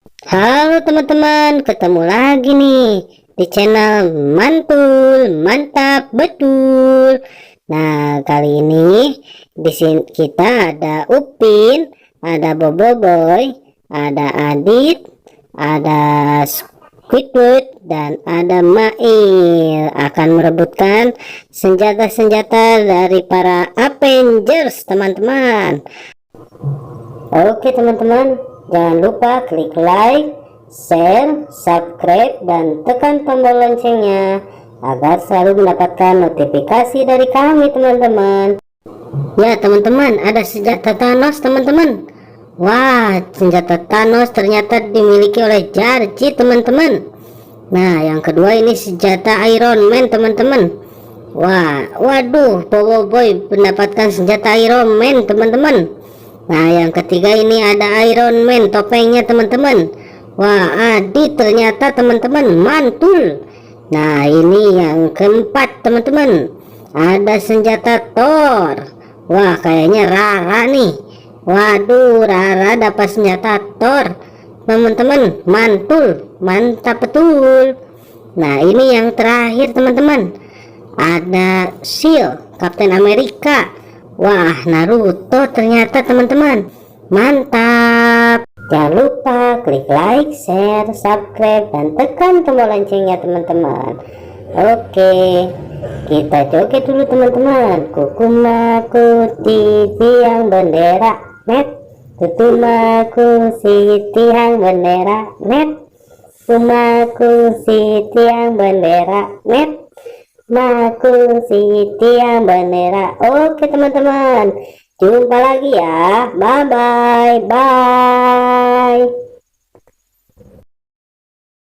Halo teman-teman, ketemu lagi nih di channel Mantul Mantap Betul. Nah, kali ini di sini kita ada Upin, ada Boboiboy, ada Adit, ada Squidward, dan ada Mail akan merebutkan senjata-senjata dari para Avengers, teman-teman. Oke teman-teman, jangan lupa klik like, share, subscribe, dan tekan tombol loncengnya agar selalu mendapatkan notifikasi dari kami teman-teman. Ya teman-teman, ada senjata Thanos teman-teman. Wah, senjata Thanos ternyata dimiliki oleh Jarji teman-teman. Nah, yang kedua ini senjata Iron Man teman-teman. Waduh, Boboiboy mendapatkan senjata Iron Man teman-teman. Nah, yang ketiga ini ada Iron Man topengnya teman-teman. Wah, Adit ternyata teman-teman mantul. Nah, ini yang keempat teman-teman, ada senjata Thor. Wah, kayaknya Rara nih. Waduh, Rara dapat senjata Thor teman-teman, mantul, mantap betul. Nah, ini yang terakhir teman-teman, ada Shield Kapten Amerika. Wah, Naruto ternyata teman-teman, mantap. Jangan lupa klik like, share, subscribe, dan tekan tombol loncengnya teman-teman. Oke, kita joget dulu teman-teman. Kukumaku di tiang bendera net, tutumaku si tiang bendera net, kumaku si tiang bendera net, Maku si tiang bendera. Oke teman-teman, jumpa lagi ya. Bye bye.